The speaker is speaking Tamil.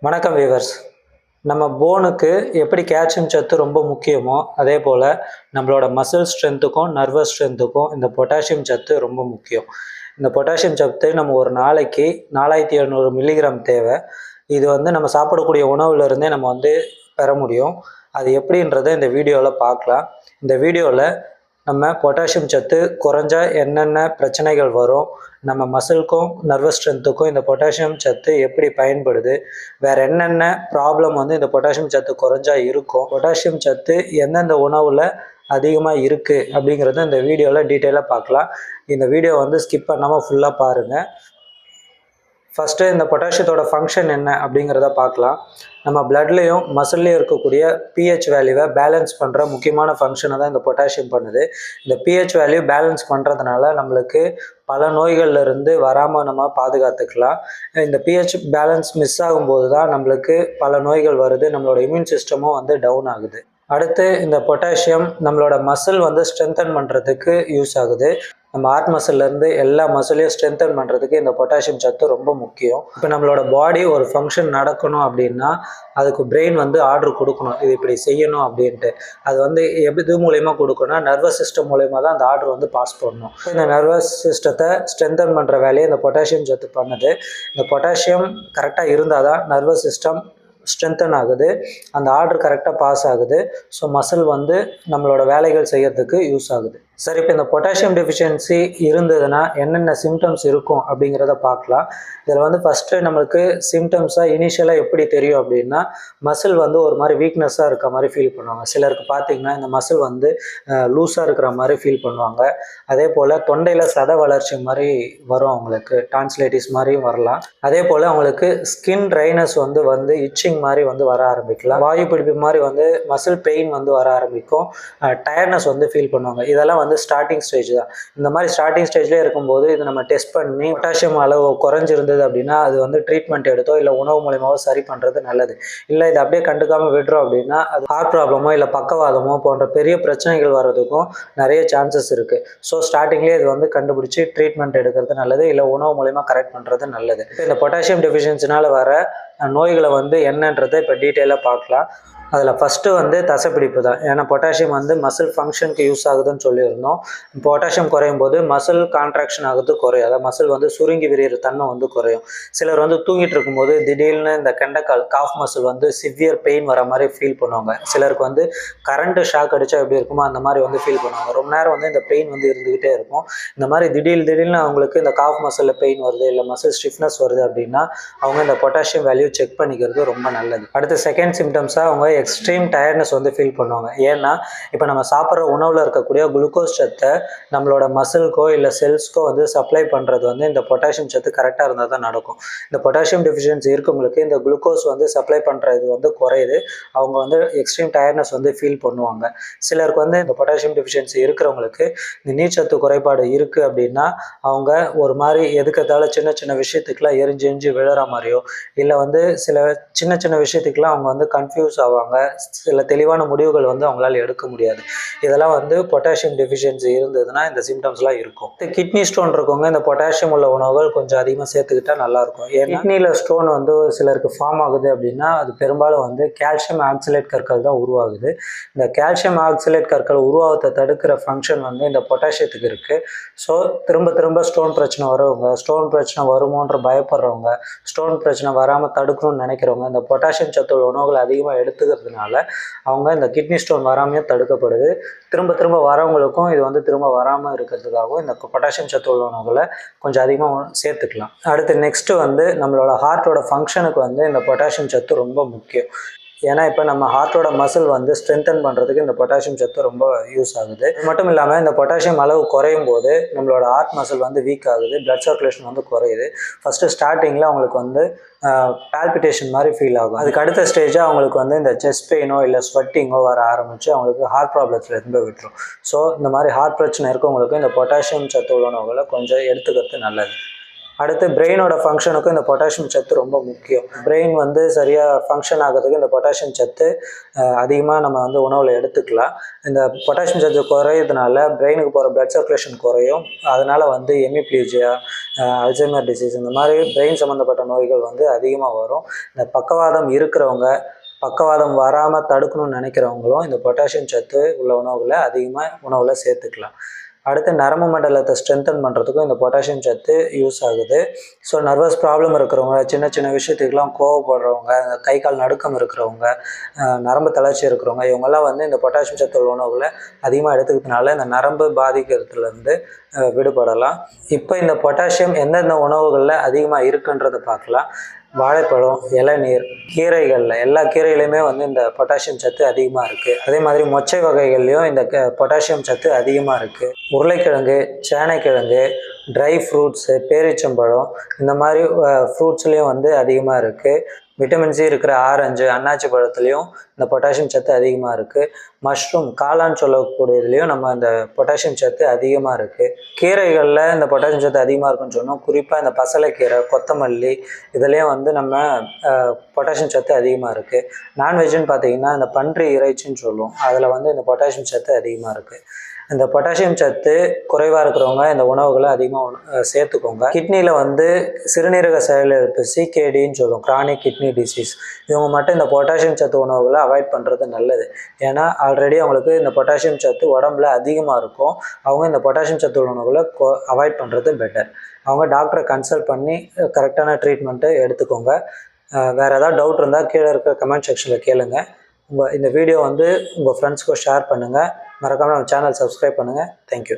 வணக்கம் வீவர்ஸ். நம்ம போனுக்கு எப்படி கால்சியம் சத்து ரொம்ப முக்கியமோ அதே போல் நம்மளோட மசில் ஸ்ட்ரென்த்துக்கும் நர்வஸ் ஸ்ட்ரென்த்துக்கும் இந்த பொட்டாசியம் சத்து ரொம்ப முக்கியம். இந்த பொட்டாசியம் சத்து நம்ம ஒரு நாளைக்கு 4700 மில்லிகிராம் தேவை. இது நம்ம சாப்பிடக்கூடிய உணவுலேருந்தே நம்ம பெற முடியும். அது எப்படின்றத இந்த வீடியோவில் பார்க்கலாம். இந்த வீடியோவில் நம்ம பொட்டாசியம் சத்து குறைஞ்சா என்னென்ன பிரச்சனைகள் வரும், நம்ம மசிலுக்கும் நர்வஸ் ஸ்ட்ரென்த்துக்கும் இந்த பொட்டாசியம் சத்து எப்படி பயன்படுது, வேறு என்னென்ன ப்ராப்ளம் இந்த பொட்டாசியம் சத்து குறைஞ்சா இருக்கும், பொட்டாசியம் சத்து எந்தெந்த உணவில் அதிகமாக இருக்குது அப்படிங்கிறத இந்த வீடியோவில் டீட்டெயிலாக பார்க்கலாம். இந்த வீடியோ ஸ்கிப் பண்ணாமல் ஃபுல்லாக பாருங்கள். ஃபஸ்ட்டு இந்த பொட்டாசியத்தோட ஃபங்க்ஷன் என்ன அப்படிங்கிறத பார்க்கலாம். நம்ம பிளட்லேயும் மசில்லையும் இருக்கக்கூடிய பிஹெச் வேல்யூவை பேலன்ஸ் பண்ணுற முக்கியமான ஃபங்க்ஷனை தான் இந்த பொட்டாசியம் பண்ணுது. இந்த பிஹெச் வேல்யூ பேலன்ஸ் பண்ணுறதுனால நம்மளுக்கு பல நோய்கள்லேருந்து வராமல் நம்ம பாதுகாத்துக்கலாம். இந்த பிஹெச் பேலன்ஸ் மிஸ் ஆகும்போது தான் நம்மளுக்கு பல நோய்கள் வருது, நம்மளோட இம்யூன் சிஸ்டமும் டவுன் ஆகுது. அடுத்து இந்த பொட்டாசியம் நம்மளோட மசில் ஸ்ட்ரென்தன் பண்ணுறதுக்கு யூஸ் ஆகுது. நம்ம ஹார்ட் மசில்லேருந்து எல்லா மசிலையும் ஸ்ட்ரென்தன் பண்ணுறதுக்கு இந்த பொட்டாசியம் சத்து ரொம்ப முக்கியம். இப்போ நம்மளோட பாடி ஒரு ஃபங்க்ஷன் நடக்கணும் அப்படின்னா அதுக்கு பிரெயின் ஆர்டர் கொடுக்கணும், இது இப்படி செய்யணும் அப்படின்ட்டு. அது எது மூலயமா கொடுக்கணும்னா நர்வஸ் சிஸ்டம் மூலயமா தான் அந்த ஆர்டர் பாஸ் பண்ணணும். இந்த நர்வஸ் சிஸ்டத்தை ஸ்ட்ரென்தன் பண்ணுற வேலையை இந்த பொட்டாசியம் சத்து பண்ணுது. இந்த பொட்டாசியம் கரெக்டாக இருந்தால் தான் நர்வஸ் சிஸ்டம் ஸ்ட்ரென்தன் ஆகுது, அந்த ஆர்டர் கரெக்டாக பாஸ் ஆகுது. ஸோ மசில் நம்மளோட வேலைகள் செய்யறதுக்கு யூஸ் ஆகுது. சரி, இப்போ இந்த பொட்டாசியம் டெஃபிஷியன்சி இருந்ததுன்னா என்னென்ன சிம்டம்ஸ் இருக்கும் அப்படிங்கிறத பார்க்கலாம். இதில் ஃபஸ்ட்டு நம்மளுக்கு சிம்டம்ஸாக இனிஷியலாக எப்படி தெரியும் அப்படின்னா, மசில் ஒரு மாதிரி வீக்னஸாக இருக்க மாதிரி ஃபீல் பண்ணுவாங்க. சிலருக்கு பார்த்திங்கன்னா இந்த மசில் லூஸாக இருக்கிற மாதிரி ஃபீல் பண்ணுவாங்க. அதே போல் தொண்டையில் சத வளர்ச்சி மாதிரி வரும், அவங்களுக்கு டான்சிலைட்டிஸ் மாதிரியும் வரலாம். அதே போல் அவங்களுக்கு ஸ்கின் ட்ரைனஸ் இச்சிங் மாதிரி வர ஆரம்பிக்கலாம். வாயு பிடிப்பு மாதிரி மசில் பெயின் வர ஆரம்பிக்கும். டயர்ட்னஸ் ஃபீல் பண்ணுவாங்க. இதெல்லாம் ஸ்டார்டிங் ஸ்டேஜ் தான். இந்த மாதிரி ஸ்டார்டிங் ஸ்டேஜ்லேயே இருக்கும்போது இது நம்ம டெஸ்ட் பண்ணி பொட்டாசியம் அளவு குறைஞ்சிருந்தது அப்படின்னா அது ட்ரீட்மெண்ட் எடுத்தோ இல்லை உணவு மூலியமாவோ சரி பண்ணுறது நல்லது. இல்லை இது அப்படியே கண்டுக்காமல் விடுறோம் அப்படின்னா அது ஹார்ட் ப்ராப்ளமோ இல்லை பக்கவாதமோ போன்ற பெரிய பிரச்சனைகள் வர்றதுக்கும் நிறைய சான்சஸ் இருக்குது. ஸோ ஸ்டார்டிங்லேயே இது கண்டுபிடிச்சி ட்ரீட்மெண்ட் எடுக்கிறது நல்லது, இல்லை உணவு மூலியமாக கரெக்ட் பண்ணுறது நல்லது. இந்த பொட்டாசியம் டெஃபிஷியன்சினால் வர நோய்களை என்னன்றதை இப்போ டீட்டெயிலாக பார்க்கலாம். அதில் ஃபஸ்ட்டு தசைப்பிடிப்பு தான். ஏன்னா பொட்டாசியம் மசில் ஃபங்க்ஷனுக்கு யூஸ் ஆகுதுன்னு சொல்லியிருந்தோம். பொட்டாசியம் குறையும் போது மசில் கான்ட்ராக்ஷன் ஆகுது குறையும், அதாவது மசில் சுருங்கி விரிகிற தன்மை குறையும். சிலர் தூங்கிட்டு இருக்கும்போது திடீர்னு இந்த கெண்டைக்கால் காஃப் மசில் சிவியர் பெயின் வர மாதிரி ஃபீல் பண்ணுவாங்க. சிலருக்கு கரண்ட்டு ஷாக் அடித்தா எப்படி இருக்குமோ அந்த மாதிரி ஃபீல் பண்ணுவாங்க. ரொம்ப நேரம் இந்த பெயின் இருந்துக்கிட்டே இருக்கும். இந்த மாதிரி திடீர்னு அவங்களுக்கு இந்த காஃப் மசிலில் பெயின் வருது, இல்லை மசில் ஸ்டிஃப்னஸ் வருது அப்படின்னா அவங்க இந்த பொட்டாசியம் வேல்யூ செக் பண்ணிக்கிறது ரொம்ப நல்லது. அடுத்து செகண்ட் சிம்டம்ஸாக அவங்க எக்ஸ்ட்ரீம் டயர்ட்னஸ் ஃபீல் பண்ணுவாங்க. ஏன்னா இப்போ நம்ம சாப்பிட்ற உணவில் இருக்கக்கூடிய குளுக்கோஸ் சத்தை நம்மளோட மசிலுக்கோ இல்லை செல்ஸ்க்கோ சப்ளை பண்ணுறது இந்த பொட்டாசியம் சத்து கரெக்டாக இருந்தால் தான் நடக்கும். இந்த பொட்டாசியம் டெஃபிஷியன்சி இருக்கவங்களுக்கு இந்த குளுக்கோஸ் சப்ளை பண்ணுறது குறையுது. அவங்க எக்ஸ்ட்ரீம் டயர்ட்னஸ் ஃபீல் பண்ணுவாங்க. சிலருக்கு இந்த பொட்டாசியம் டெஃபிஷியன்சி இருக்கிறவங்களுக்கு இந்த நீர்ச்சத்து குறைபாடு இருக்குது அப்படின்னா அவங்க ஒரு மாதிரி எதுக்கத்தால சின்ன சின்ன விஷயத்துக்குலாம் எரிஞ்சு விழுற மாதிரியோ இல்லை சில சின்ன சின்ன விஷயத்துக்குலாம் அவங்க கன்ஃபியூஸ் ஆவாங்க. சில தெளிவான முடிவுகள் அவங்களால எடுக்க முடியாது. இதெல்லாம் பொட்டாசியம் டெஃபிஷியன்சி இருந்ததுன்னா இந்த சிம்டம்ஸ்லாம் இருக்கும். கிட்னி ஸ்டோன் இருக்கவங்க இந்த பொட்டாசியம் உள்ள உணவுகள் கொஞ்சம் அதிகமாக சேர்த்துக்கிட்டா நல்லாயிருக்கும். கிட்னியில் ஸ்டோன் சிலருக்கு ஃபார்ம் ஆகுது அப்படின்னா அது பெரும்பாலும் கால்சியம் ஆக்சலேட் கற்கள் தான் உருவாகுது. இந்த கால்சியம் ஆக்சலேட் கற்கள் உருவாகத்தை தடுக்கிற ஃபங்க்ஷன் இந்த பொட்டாசியத்துக்கு இருக்குது. ஸோ திரும்ப திரும்ப ஸ்டோன் பிரச்சனை வரவங்க, ஸ்டோன் பிரச்சனை வருமோன்ற பயப்படுறவங்க, ஸ்டோன் பிரச்சனை வராமல் தடுக்கணும்னு நினைக்கிறவங்க இந்த பொட்டாசியம் சத்து உணவுகள் அதிகமாக எடுத்துக்கிறதுனால அவங்க இந்த கிட்னி ஸ்டோன் வராமையே தடுக்கப்படுது. திரும்ப திரும்ப வரவங்களுக்கும் இது திரும்ப வராமல் இருக்கிறதுக்காகவும் இந்த பொட்டாசியம் சத்து உணவுகளை கொஞ்சம் அதிகமாக சேர்த்துக்கலாம். அடுத்து நெக்ஸ்ட்டு நம்மளோட ஹார்ட்டோட ஃபங்க்ஷனுக்கு இந்த பொட்டாசியம் சத்து ரொம்ப முக்கியம். ஏன்னா இப்போ நம்ம ஹார்ட்டோட மசில் ஸ்ட்ரென்தன் பண்ணுறதுக்கு இந்த பொட்டாசியம் சத்து ரொம்ப யூஸ் ஆகுது. இது மட்டும் இல்லாமல் இந்த பொட்டாசியம் அளவு குறையும் போது நம்மளோட ஹார்ட் மசில் வீக் ஆகுது, பிளட் சர்க்குலேஷன் குறையுது. ஃபஸ்ட்டு ஸ்டார்டிங்கில் அவங்களுக்கு பால்பிட்டேஷன் மாதிரி ஃபீல் ஆகும். அதுக்கு அடுத்த ஸ்டேஜாக அவங்களுக்கு இந்த செஸ்ட் பெயினோ இல்லை ஸ்வெட்டிங்கோ வர ஆரம்பித்து அவங்களுக்கு ஹார்ட் ப்ராப்ளத்தில் இருந்து விட்டுரும். ஸோ இந்த மாதிரி ஹார்ட் பிரச்சனை இருக்கவங்களுக்கு இந்த பொட்டாசியம் சத்து உணவுகளை கொஞ்சம் எடுத்துக்கிறது நல்லது. அடுத்து பிரெயினோட ஃபங்க்ஷனுக்கும் இந்த பொட்டாசியம் சத்து ரொம்ப முக்கியம். பிரெயின் வந்து சரியாக ஃபங்க்ஷன் ஆகிறதுக்கு இந்த பொட்டாசியம் சத்து அதிகமாக நம்ம வந்து உணவில் எடுத்துக்கலாம். இந்த பொட்டாசியம் சத்து குறையிறதுனால பிரெயினுக்கு போகிற பிளட் சர்க்குலேஷன் குறையும். அதனால் வந்து எமிப்ளீஜியா, அல்சைமர் டிசீஸ் இந்த மாதிரி பிரெயின் சம்மந்தப்பட்ட நோய்கள் வந்து அதிகமாக வரும். இந்த பக்கவாதம் இருக்கிறவங்க, பக்கவாதம் வராமல் தடுக்கணும்னு நினைக்கிறவங்களும் இந்த பொட்டாசியம் சத்து உள்ள உணவுகளை அதிகமாக உணவில் சேர்த்துக்கலாம். அடுத்து நரம்பு மண்டலத்தை ஸ்ட்ரென்தன் பண்ணுறதுக்கும் இந்த பொட்டாசியம் சத்து யூஸ் ஆகுது. ஸோ நர்வஸ் ப்ராப்ளம் இருக்கிறவங்க, சின்ன சின்ன விஷயத்துக்கெலாம் கோவப்படுறவங்க, கை கால் நடுக்கம் இருக்கிறவங்க, நரம்பு தளர்ச்சி இருக்கிறவங்க, இவங்கெல்லாம் வந்து இந்த பொட்டாசியம் சத்து உள்ள உணவுகளை அதிகமாக எடுத்துக்கிறதுனால இந்த நரம்பு பாதிக்கிறதுலேருந்து விடுபடலாம். இப்போ இந்த பொட்டாசியம் எந்தெந்த உணவுகளில் அதிகமாக இருக்குன்றதை பார்க்கலாம். வாழைப்பழம், இளநீர், கீரைகளில் எல்லா கீரையிலையுமே வந்து இந்த பொட்டாசியம் சத்து அதிகமாக இருக்குது. அதே மாதிரி மொச்சை வகைகள்லையும் இந்த பொட்டாசியம் சத்து அதிகமாக இருக்குது. உருளைக்கிழங்கு, சேனைக்கிழங்கு, ட்ரை ஃப்ரூட்ஸு, பேரிச்சம்பழம் இந்த மாதிரி ஃப்ரூட்ஸ்லேயும் வந்து அதிகமாக இருக்குது. விட்டமின் சி இருக்கிற ஆரஞ்சு, அன்னாச்சி பழத்துலேயும் இந்த பொட்டாசியம் சத்து அதிகமாக இருக்குது. மஷ்ரூம், காளான் சொல்லக்கூடியதுலேயும் நம்ம இந்த பொட்டாசியம் சத்து அதிகமாக இருக்குது. கீரைகளில் இந்த பொட்டாசியம் சத்து அதிகமாக இருக்குன்னு சொன்னோம். குறிப்பாக இந்த பசலைக்கீரை, கொத்தமல்லி இதுலேயும் வந்து நம்ம பொட்டாசியம் சத்து அதிகமாக இருக்குது. நான்வெஜ்ஜுன்னு பார்த்தீங்கன்னா இந்த பன்றி இறைச்சின்னு சொல்லுவோம், அதில் வந்து இந்த பொட்டாசியம் சத்து அதிகமாக இருக்குது. இந்த பொட்டாசியம் சத்து குறைவாக இருக்கிறவங்க இந்த உணவுகளை அதிகமாக சேர்த்துக்கோங்க. கிட்னியில் வந்து சிறுநீரக செயலிழப்பு, சிகேடின்னு சொல்லுவோம், கிரானிக் கிட்னி டிசீஸ், இவங்க மட்டும் இந்த பொட்டாசியம் சத்து உணவுகளை அவாய்ட் பண்ணுறது நல்லது. ஏன்னா ஆல்ரெடி அவங்களுக்கு இந்த பொட்டாசியம் சத்து உடம்புல அதிகமாக இருக்கும். அவங்க இந்த பொட்டாசியம் சத்து உணவுகளை அவாய்ட் பண்ணுறது பெட்டர். அவங்க டாக்டரை கன்சல்ட் பண்ணி கரெக்டான ட்ரீட்மெண்ட்டை எடுத்துக்கோங்க. வேறு ஏதாவது டவுட் இருந்தால் கீழே இருக்க கமெண்ட் செக்ஷனில் கேளுங்க. இந்த வீடியோ வந்து உங்கள் ஃப்ரெண்ட்ஸ்க்கும் ஷேர் பண்ணுங்கள். மறக்காமல் நம்ம சேனல் சப்ஸ்கிரைப் பண்ணுங்கள். தேங்க்யூ.